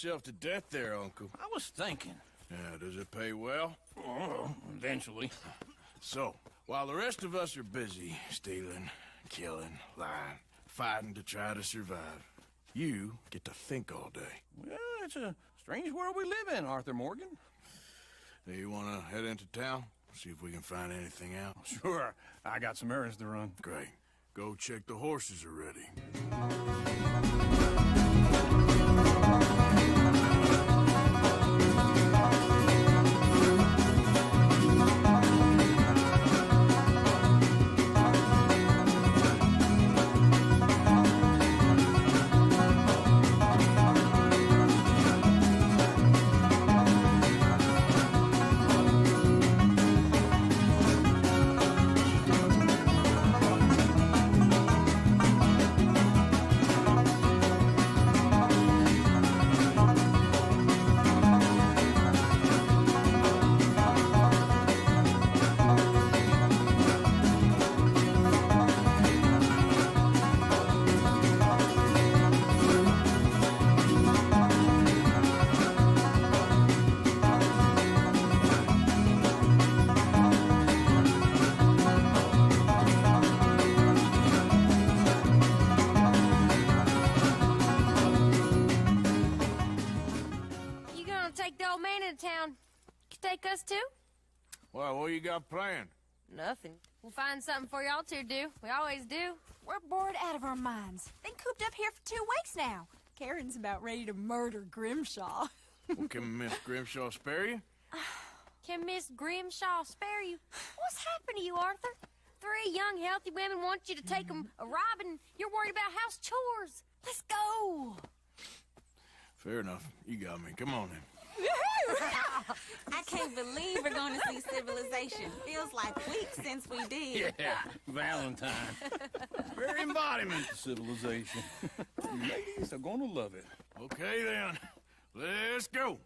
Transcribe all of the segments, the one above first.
yourself to death there, Uncle. I was thinking. Yeah, does it pay well? Oh, eventually. So, while the rest of us are busy stealing, killing, lying, fighting to try to survive, you get to think all day. Well, it's a strange world we live in, Arthur Morgan. Do you want to head into town? See if we can find anything out? Sure, I got some errands to run. Great. Go check the horses are ready. Take us too? Well, what you got planned? Nothing. We'll find something for y'all to do. We always do. We're bored out of our minds. Been cooped up here for 2 weeks now. Karen's about ready to murder Grimshaw. Well, can Miss Grimshaw spare you? Can Miss Grimshaw spare you? What's happened to you, Arthur? 3 young, healthy women want you to take them a robbing. You're worried about house chores. Let's go. Fair enough. You got me. Come on then. I can't believe we're going to see civilization. Feels like weeks since we did. Yeah, Valentine. Very embodiment of civilization. You ladies are gonna love it. Okay then. Let's go.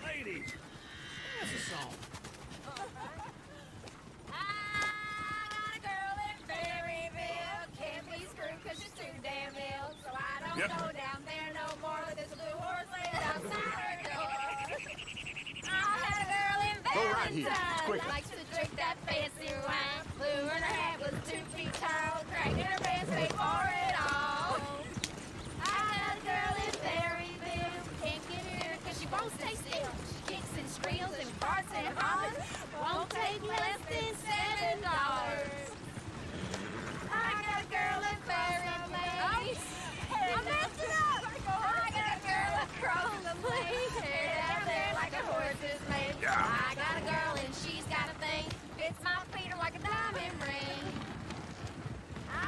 Ladies, that's a song. Yep. Go down there no more with this blue horse laying outside her door. I had a girl in Valentine, likes to drink that fancy wine. Blue and her hat was 2 feet tall, cracking her pants paid for it all. I had a girl in Berryville, can't get her 'cause she won't stay still. She kicks and squeals and farts and hollers, won't take less than $7. I got a girl in Berryville. I messed it up! I got a girl across the place, hair down there like a horse's mane. I got a girl and she's got a thing, fits my feet like a diamond ring.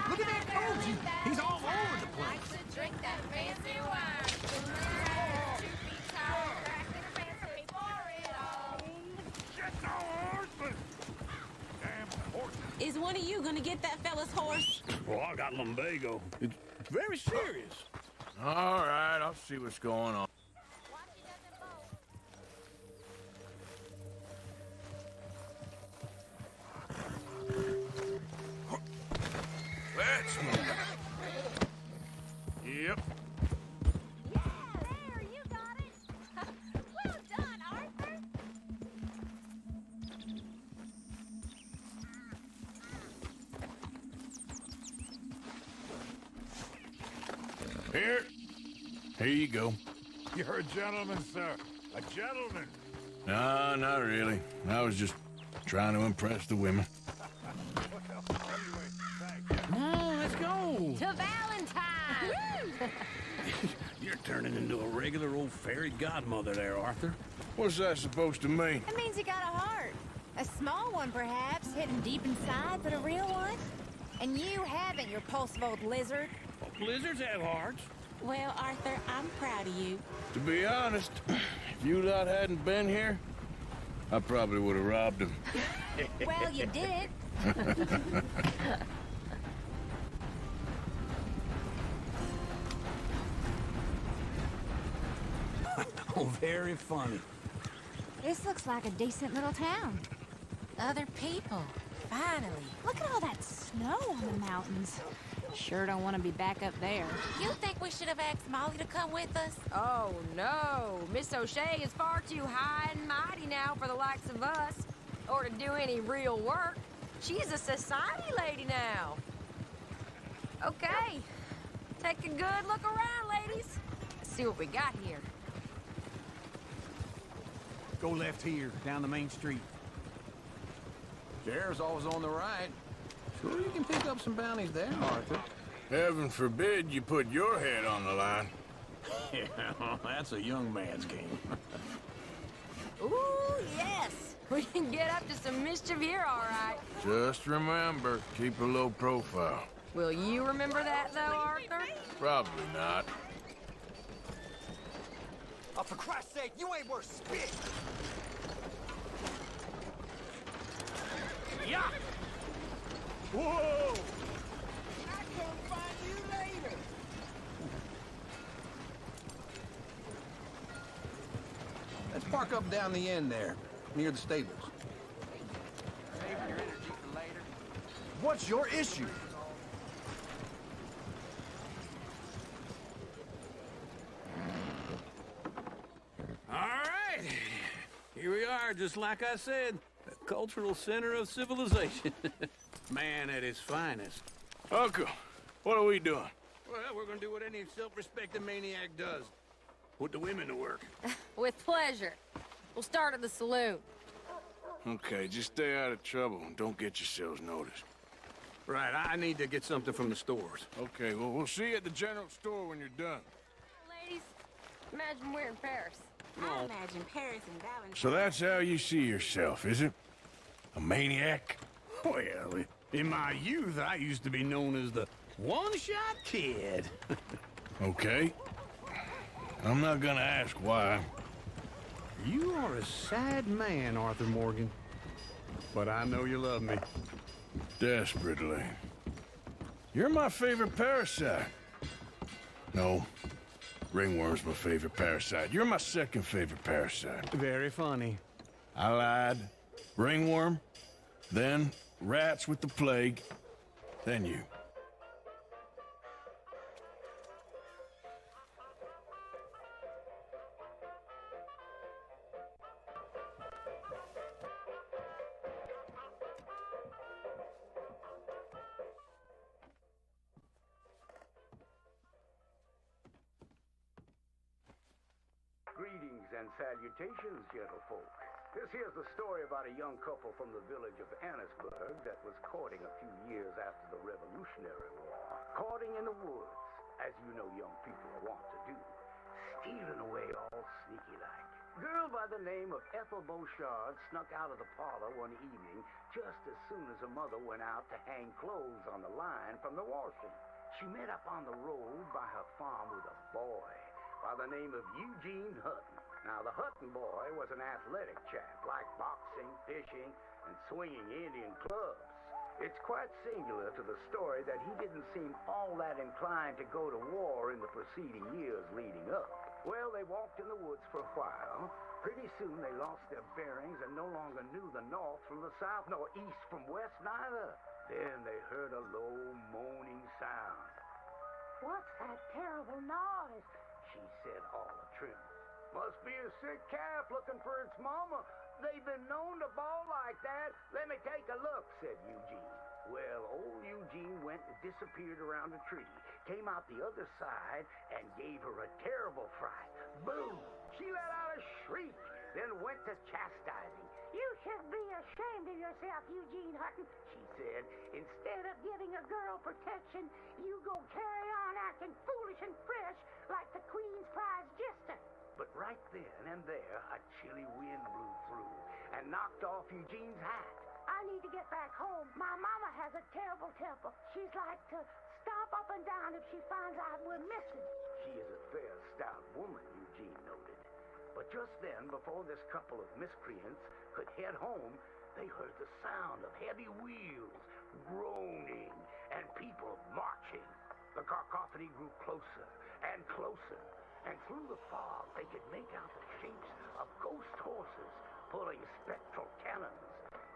Look at that Koji! He's all over the place! Likes to drink that fancy wine. 2 feet tall, cracking her pants and pay for it all. Get the horses! Damn horses! Is one of you going to get that fella's horse? Well, I got lumbago. It's very serious. All right, I'll see what's going on. Let's move. Yep. There, you got it. Well done, Arthur. Here you go. You're a gentleman, sir. A gentleman. No, not really. I was just trying to impress the women. Well, anyway, thank you. Come on, let's go. To Valentine! You're turning into a regular old fairy godmother there, Arthur. What's that supposed to mean? It means you got a heart. A small one, perhaps, hidden deep inside, but a real one. And you haven't, you repulsive old lizard. Well, lizards have hearts. Well, Arthur, I'm proud of you. To be honest, if you lot hadn't been here, I probably would have robbed him. Well, you did. Oh, very funny. This looks like a decent little town. Other people. Finally. Look at all that snow on the mountains. Sure don't want to be back up there. You think we should have asked Molly to come with us? Oh, no. Miss O'Shea is far too high and mighty now for the likes of us, or to do any real work. She's a society lady now. Okay. Take a good look around, ladies. Let's see what we got here. Go left here, down the main street. Sheriff's always on the right. Sure you can pick up some bounties there, Arthur. Heaven forbid you put your head on the line. Yeah, that's a young man's game. Ooh, yes. We can get up to some mischief here, all right. Just remember, keep a low profile. Will you remember that, though, Arthur? Probably not. Oh, for Christ's sake, you ain't worth spit! Yeah! Whoa! I come find you later! Let's park up down the end there, near the stables. Save your energy for later. What's your issue? All right. Here we are, just like I said. The cultural center of civilization. Man at his finest. Uncle, what are we doing? Well, we're gonna do what any self-respecting maniac does. Put the women to work. With pleasure. We'll start at the saloon. Okay, just stay out of trouble and don't get yourselves noticed. Right, I need to get something from the stores. Okay, well, we'll see you at the general store when you're done. Ladies, imagine we're in Paris. I imagine Paris and Valentine. So that's how you see yourself, is it? A maniac? Well, in my youth, I used to be known as the one-shot kid. Okay. I'm not gonna ask why. You are a sad man, Arthur Morgan. But I know you love me. Desperately. You're my favorite parasite. No. Ringworm's my favorite parasite. You're my second favorite parasite. Very funny. I lied. Ringworm, then rats with the plague, then you. Greetings and salutations, gentlefolk. This here's the story about a young couple from the village of Annisburg that was courting a few years after the Revolutionary War. Courting in the woods, as you know young people are wont to do. Stealing away all sneaky-like. Girl by the name of Ethel Beauchard snuck out of the parlor one evening just as soon as her mother went out to hang clothes on the line from the washing. She met up on the road by her farm with a boy by the name of Eugene Hutton. Now, the Hutton boy was an athletic chap, like boxing, fishing, and swinging Indian clubs. It's quite singular to the story that he didn't seem all that inclined to go to war in the preceding years leading up. Well, they walked in the woods for a while. Pretty soon they lost their bearings and no longer knew the north from the south, nor east from west neither. Then they heard a low, moaning sound. What's that terrible noise? She said all the truth. Must be a sick calf looking for its mama. They've been known to bawl like that. Let me take a look, said Eugene. Well, old Eugene went and disappeared around a tree, came out the other side, and gave her a terrible fright. Boom! She let out a shriek, then went to chastising. You should be ashamed of yourself, Eugene Hutton, She said, Instead of giving a girl protection, you go carry on acting foolish and fresh like the Queen's prize jester. But right then and there, a chilly wind blew through and knocked off Eugene's hat. I need to get back home. My mama has a terrible temper. She's like to stomp up and down if she finds out we're missing. She is a fair, stout woman, Eugene noted. But just then, before this couple of miscreants could head home, they heard the sound of heavy wheels, groaning, and people marching. The cacophony grew closer and closer. And through the fog, they could make out the shapes of ghost horses pulling spectral cannons,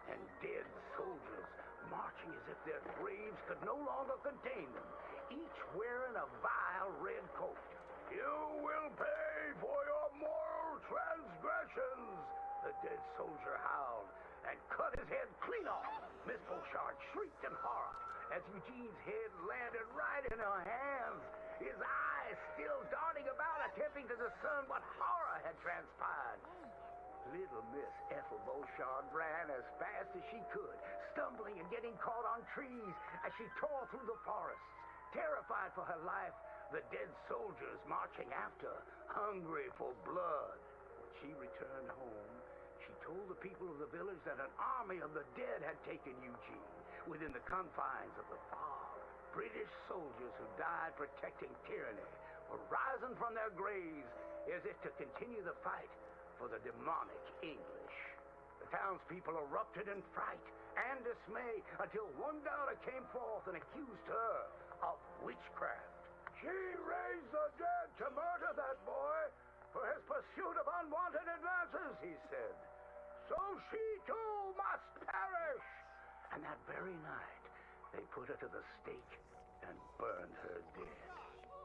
and dead soldiers marching as if their graves could no longer contain them, each wearing a vile red coat. You will pay for your moral transgressions, the dead soldier howled, and cut his head clean off. Miss Beauchard shrieked in horror as Eugene's head landed right in her hands, his eyes still darting about, attempting to discern what horror had transpired. Little Miss Ethel Beauchard ran as fast as she could, stumbling and getting caught on trees as she tore through the forests. Terrified for her life, the dead soldiers marching after, hungry for blood. When she returned home, she told the people of the village that an army of the dead had taken Eugene within the confines of the fog. British soldiers who died protecting tyranny were rising from their graves as if to continue the fight for the demonic English. The townspeople erupted in fright and dismay until one daughter came forth and accused her of witchcraft. She raised the dead to murder that boy for his pursuit of unwanted advances, he said. So she too must perish. And that very night, they put her to the stake and burned her dead.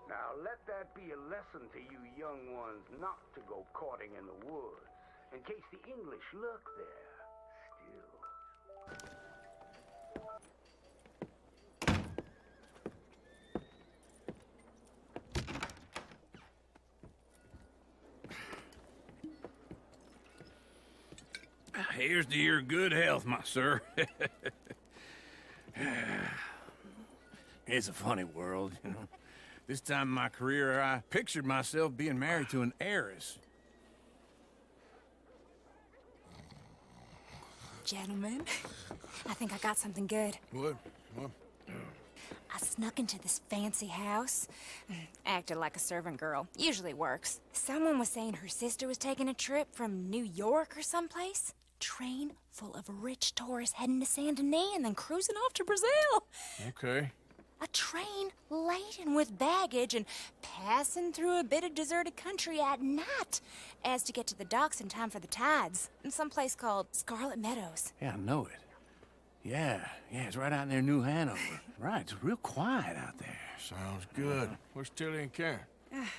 Now let that be a lesson to you young ones not to go courting in the woods, in case the English lurk there still. Here's to your good health, my sir. It's a funny world, you know. This time in my career, I pictured myself being married to an heiress. Gentlemen, I think I got something good. What? I snuck into this fancy house, acted like a servant girl. Usually works. Someone was saying her sister was taking a trip from New York or someplace. Train full of rich tourists heading to Saint Denis and then cruising off to Brazil. Okay. A train laden with baggage and passing through a bit of deserted country at night as to get to the docks in time for the tides in some place called Scarlet Meadows. Yeah, I know it. Yeah, it's right out near New Hanover. Right, it's real quiet out there. Sounds good. Where's Tilly and Karen?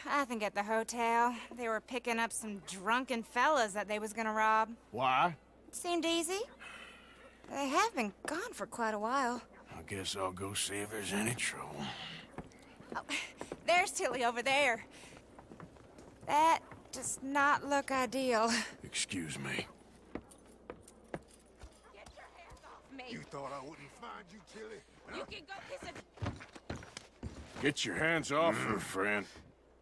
I think at the hotel. They were picking up some drunken fellas that they was gonna rob. Why? Seemed easy. They have been gone for quite a while. I guess I'll go see if there's any trouble. Oh, there's Tilly over there. That does not look ideal. Excuse me. Get your hands off me. You thought I wouldn't find you, Tilly? You can go kiss it. Get your hands off her, friend.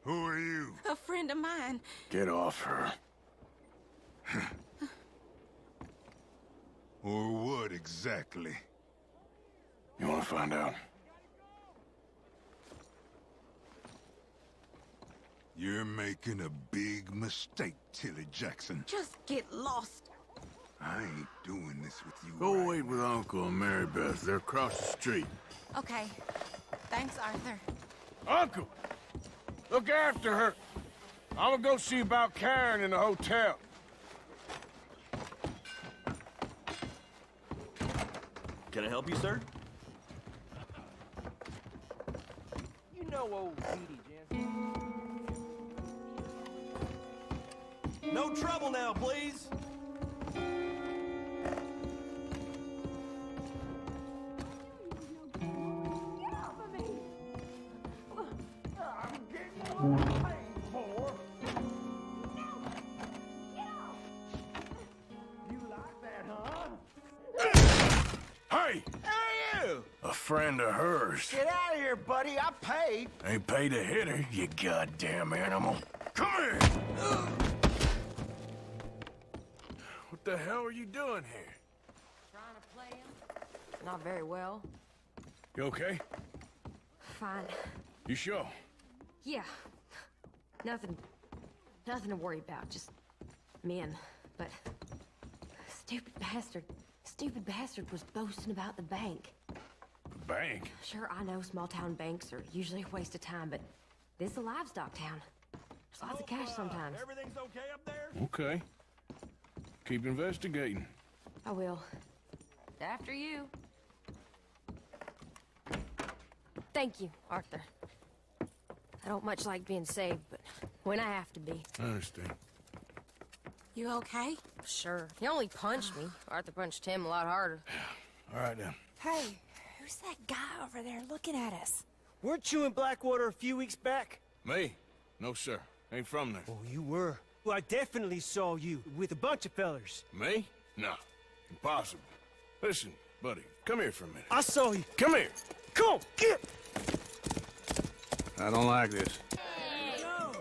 Who are you? A friend of mine. Get off her. Or what exactly? You want to find out? You're making a big mistake, Tilly Jackson. Just get lost. I ain't doing this with you. Go right wait with Uncle and Mary Beth. They're across the street. Okay. Thanks, Arthur. Uncle! Look after her. I'm gonna go see about Karen in the hotel. Can I help you, sir? You know old Petey Jensen. No trouble now, please. Hey! A friend of hers. Get out of here, buddy. I paid. Ain't paid to hit her, you goddamn animal. Come here! What the hell are you doing here? Trying to play him? Not very well. You okay? Fine. You sure? Yeah. Nothing to worry about. Just men. But stupid bastard was boasting about the bank. The bank? Sure, I know small town banks are usually a waste of time, but this is a livestock town. There's lots of cash sometimes. Everything's okay up there? Okay. Keep investigating. I will. After you. Thank you, Arthur. I don't much like being saved, but when I have to be. I understand. You okay? Sure. He only punched me. Arthur punched him a lot harder. All right, then. Hey, who's that guy over there looking at us? Weren't you in Blackwater a few weeks back? Me? No, sir. Ain't from there. Oh, you were. Well, I definitely saw you with a bunch of fellers. Me? No. Impossible. Listen, buddy, come here for a minute. I saw you. Come here. Come on, get! I don't like this. No!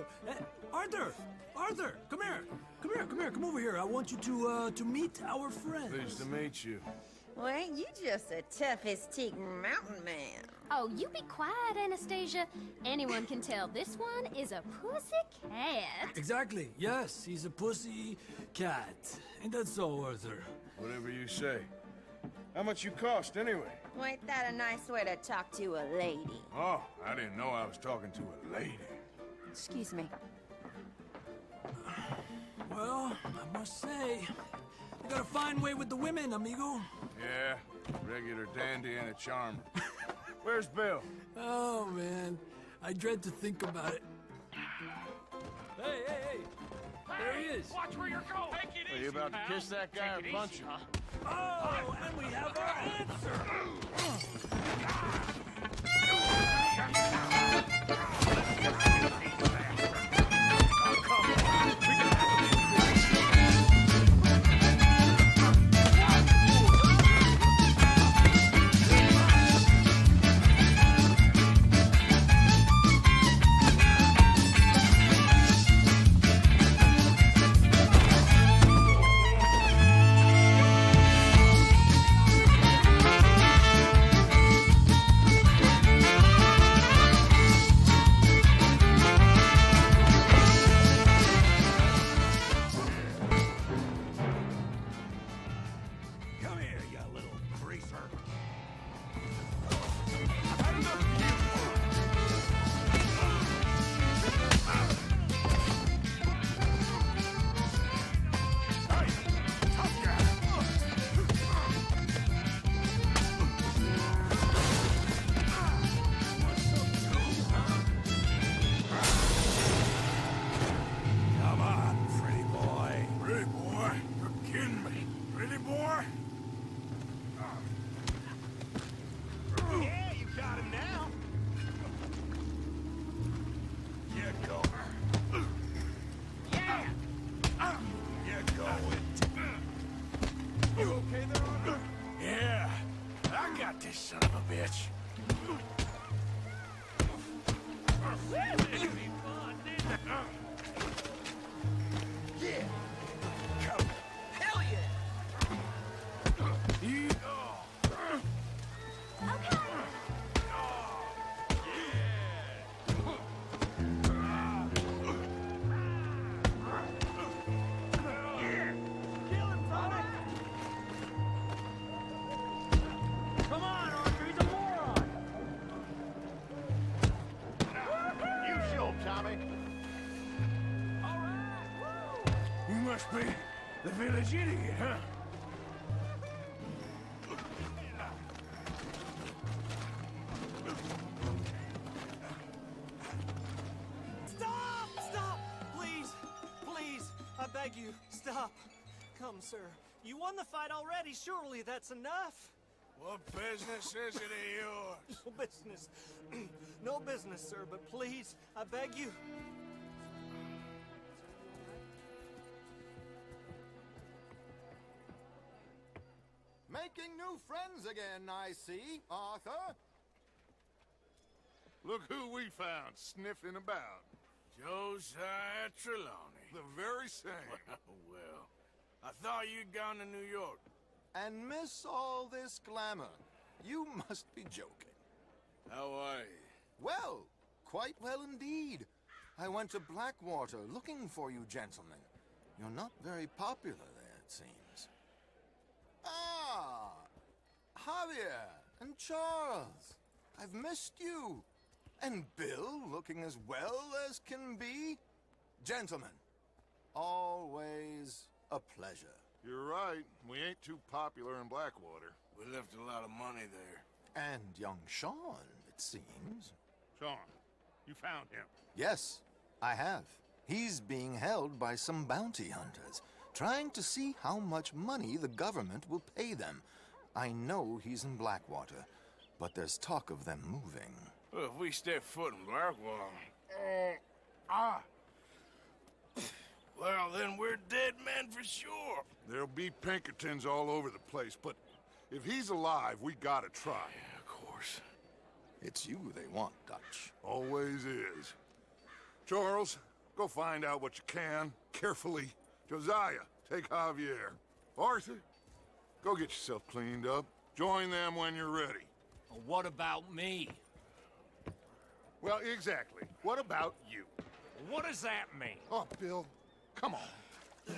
Arthur! Arthur! Come here! Come here, come here, come over here. I want you to meet our friends. Pleased to meet you. Well, ain't you just a tough-as-teak mountain man? Oh, you be quiet, Anastasia. Anyone can tell this one is a pussy cat. Exactly. Yes, he's a pussy cat. Ain't that so, Arthur? Whatever you say. How much you cost, anyway? Well, ain't that a nice way to talk to a lady? Oh, I didn't know I was talking to a lady. Excuse me. Well, I must say, you got a fine way with the women, amigo. Yeah, regular dandy and a charmer. Where's Bill? Oh, man. I dread to think about it. Hey, hey, hey! There he is! Watch where you're going. Take it Are easy, you about to pal. kiss that guy or punch him? Oh, and we have our answer! Come here, you little greaser. Come on, pretty boy. Pretty boy? You're kidding me. Pretty boy? Yeah, you got him now. You go. Yeah. You go it. You okay there, Arthur? Yeah. I got this son of a bitch. Yeah. Come. Hell yeah. You... Kill him, Tommy. Come on, Arthur, he's a moron! You show, Tommy. You must be the village idiot, huh? Stop! Stop! Please! Please! I beg you, stop! Come, sir. You won the fight already. Surely that's enough. What business is it of yours? No business. No business, sir, but please, I beg you. Making new friends again, I see, Arthur. Look who we found sniffing about. Josiah Trelawney. The very same. Well, I thought you'd gone to New York. And miss all this glamour. You must be joking. How are you? Well, quite well indeed. I went to Blackwater looking for you gentlemen. You're not very popular there, it seems. Ah! Javier and Charles. I've missed you. And Bill looking as well as can be. Gentlemen, always a pleasure. You're right. We ain't too popular in Blackwater. We left a lot of money there. And young Sean, it seems. Sean, you found him. Yes, I have. He's being held by some bounty hunters, trying to see how much money the government will pay them. I know he's in Blackwater, but there's talk of them moving. Well, if we step foot in Blackwater... Well, then we're dead men for sure. There'll be Pinkertons all over the place, but if he's alive, we gotta try. Yeah, of course. It's you they want, Dutch. Always is. Charles, go find out what you can, carefully. Josiah, take Javier. Arthur, go get yourself cleaned up. Join them when you're ready. What about me? Well, exactly. What about you? What does that mean? Oh, Bill, come on.